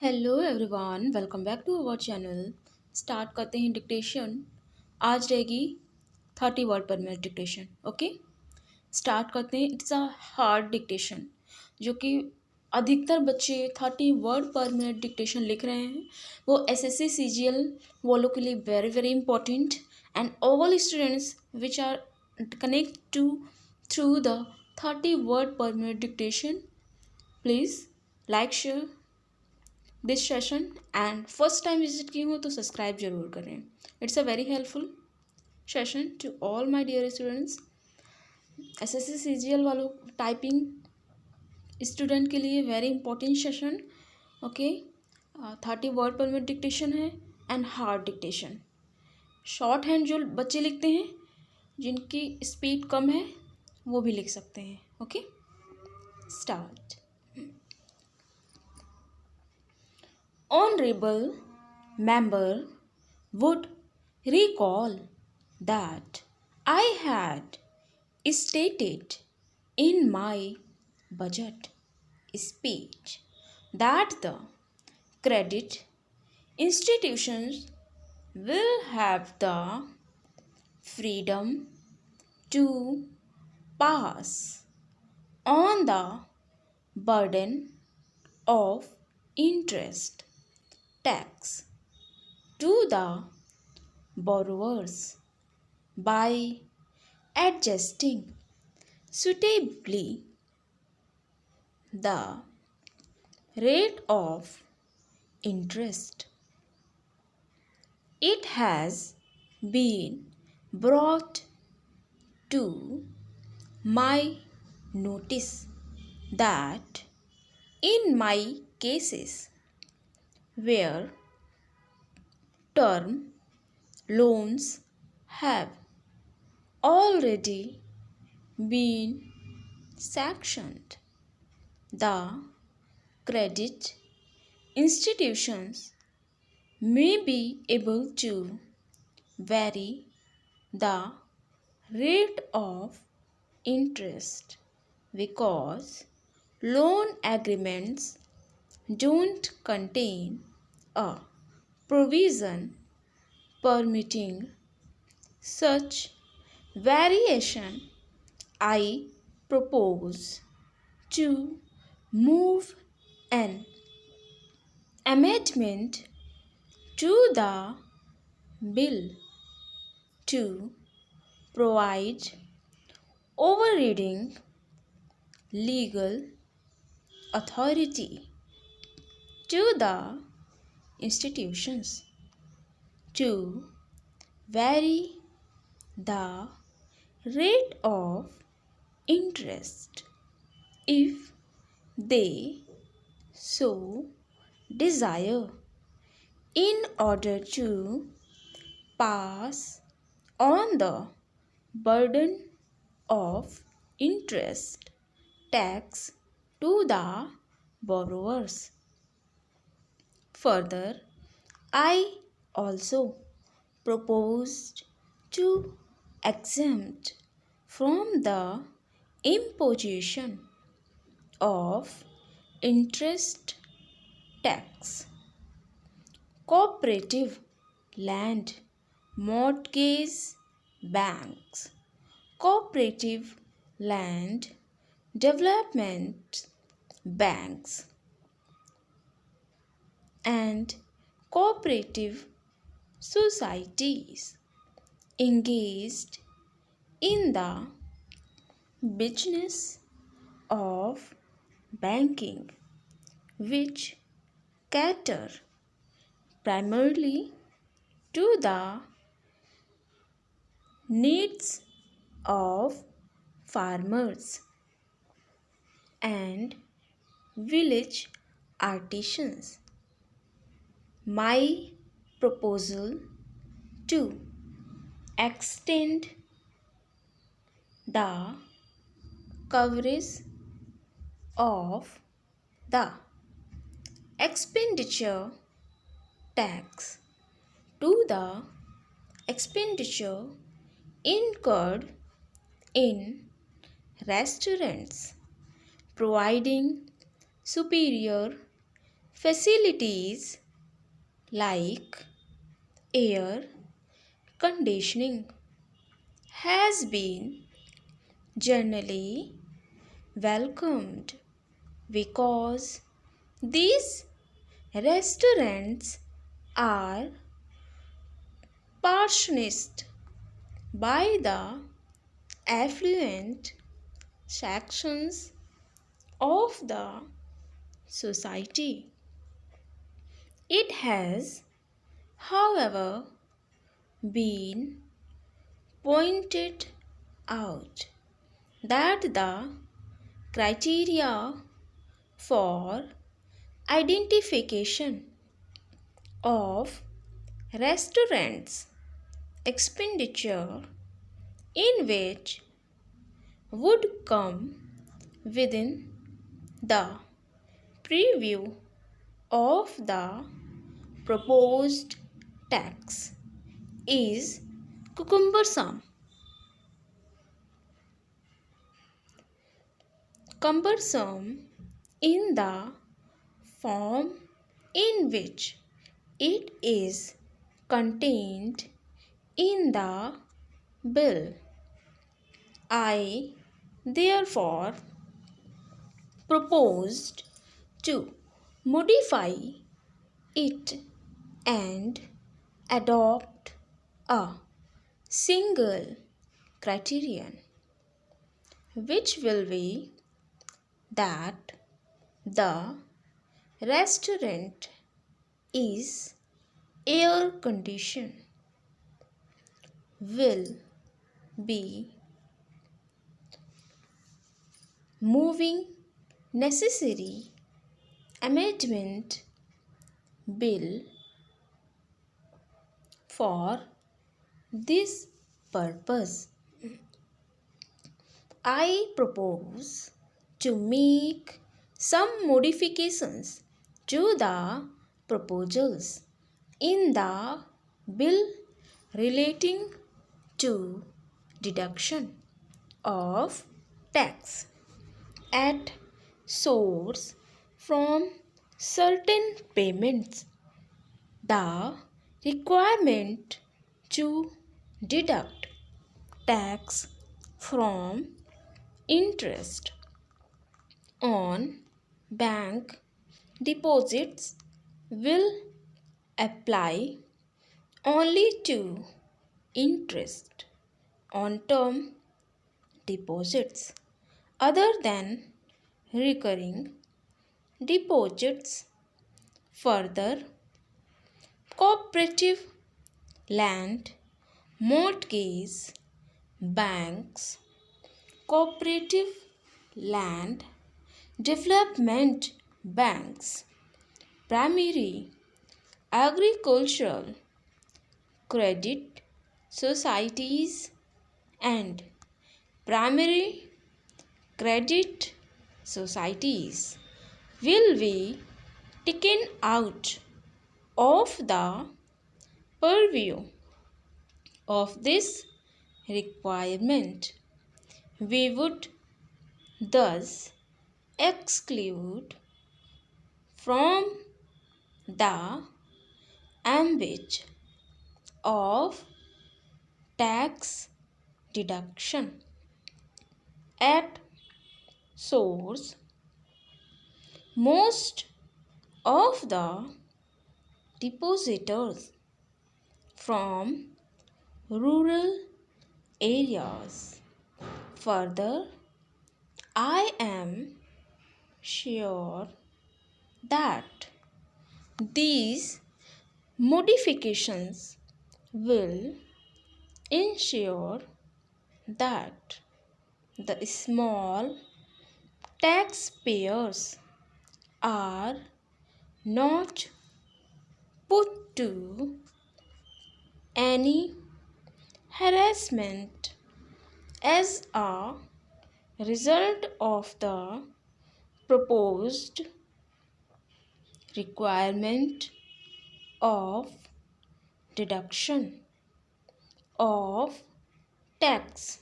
Hello everyone, welcome back to our channel. Start करते हैं dictation. आज रहेगी 30 word per minute dictation. Okay, start करते हैं। इट्स अ हार्ड डिक्टेशन जो कि अधिकतर बच्चे 30 वर्ड पर मिनट डिक्टेशन लिख रहे हैं। वो एसएससी सीजीएल वालों के लिए very very important and all students which are connect to through the 30 word per minute dictation. Please like share this session and first time visit की हूँ तो सब्सक्राइब जरूर करें। It's a very helpful session to all my dear students. SSC CGL वालों typing student के लिए very important session. Okay, 30 word per minute dictation है and hard dictation. Shorthand जो बच्चे लिखते हैं, जिनकी स्पीड कम है, वो भी लिख सकते हैं। Okay, start. Honorable member would recall that I had stated in my budget speech that the credit institutions will have the freedom to pass on the burden of interest tax to the borrowers by adjusting suitably the rate of interest. It has been brought to my notice that in my cases where term loans have already been sanctioned, the credit institutions may be able to vary the rate of interest because loan agreements don't contain a provision permitting such variation. I propose to move an amendment to the bill to provide overriding legal authority to the institutions to vary the rate of interest if they so desire in order to pass on the burden of interest tax to the borrowers. Further, I also proposed to exempt from the imposition of interest tax cooperative land mortgage banks, cooperative land development banks, and cooperative societies engaged in the business of banking, which cater primarily to the needs of farmers and village artisans. My proposal to extend the coverage of the expenditure tax to the expenditure incurred in restaurants providing superior facilities like air conditioning has been generally welcomed because these restaurants are patronized by the affluent sections of the society. It has, however, been pointed out that the criteria for identification of restaurants expenditure in which would come within the preview of the proposed tax is cumbersome. Cumbersome in the form in which it is contained in the bill. I therefore proposed to modify it and adopt a single criterion, which will be that the restaurant is air conditioned, will be moving necessary amendment bill for this purpose. I propose to make some modifications to the proposals in the bill relating to deduction of tax at source from certain payments. The requirement to deduct tax from interest on bank deposits will apply only to interest on term deposits other than recurring deposits. Further, cooperative land mortgage banks, cooperative land development banks, primary agricultural credit societies, and primary credit societies will be taken out of the purview of this requirement. We would thus exclude from the ambit of tax deduction at source most of the depositors from rural areas. Further, I am sure that these modifications will ensure that the small taxpayers are not put to any harassment as a result of the proposed requirement of deduction of tax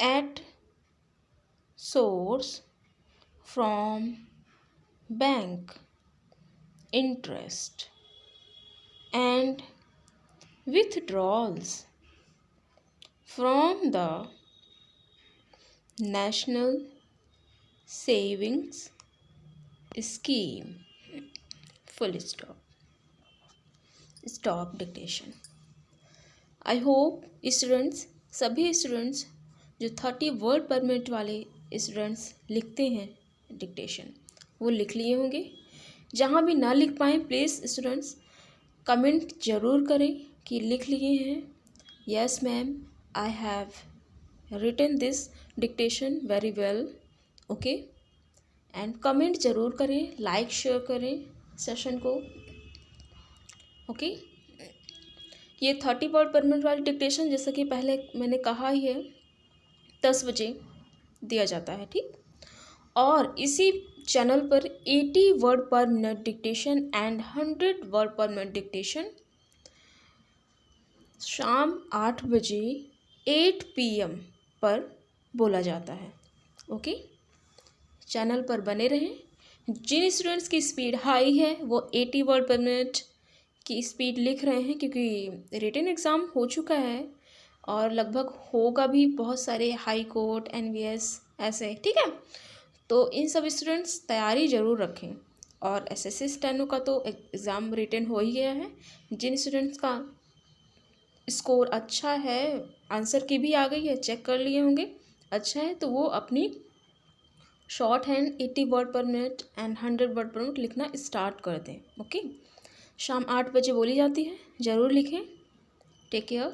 at source from bank interest and withdrawals from the National Savings Scheme. Full stop. Stop dictation. I hope students, सभी students जो 30 word per minute वाले students लिखते हैं dictation, वो लिख लिए होंगे। जहाँ भी ना लिख पाएँ प्लीज़ स्टूडेंट्स कमेंट ज़रूर करें कि लिख लिए हैं। Yes ma'am, I have written this dictation very well, okay. And comment ज़रूर करें, लाइक शेयर करें सेशन को, ओके। ये 30 वर्ड पर मिनट वाली डिक्टेशन जैसा कि पहले मैंने कहा ही है 10 बजे दिया जाता है, ठीक। और इसी चैनल पर 80 word per minute dictation and 100 word per minute dictation शाम 8 बजे 8 PM पर बोला जाता है, ओके। चैनल पर बने रहें। जिन स्टूडेंट्स की स्पीड हाई है वो 80 वर्ड पर मिनट की स्पीड लिख रहे हैं, क्योंकि रिटन एग्ज़ाम हो चुका है और लगभग होगा भी, बहुत सारे हाई कोर्ट NVS ऐसे, ठीक है। तो इन सब स्टूडेंट्स तैयारी ज़रूर रखें। और SSC स्टेनो का तो एग्ज़ाम रिटन हो ही गया है। जिन स्टूडेंट्स का स्कोर अच्छा है, आंसर की भी आ गई है, चेक कर लिए होंगे, अच्छा है, तो वो अपनी short hand 80 word per minute and 100 word per minute लिखना स्टार्ट कर दें, ओके। शाम 8 बजे बोली जाती है, ज़रूर लिखें। Take care.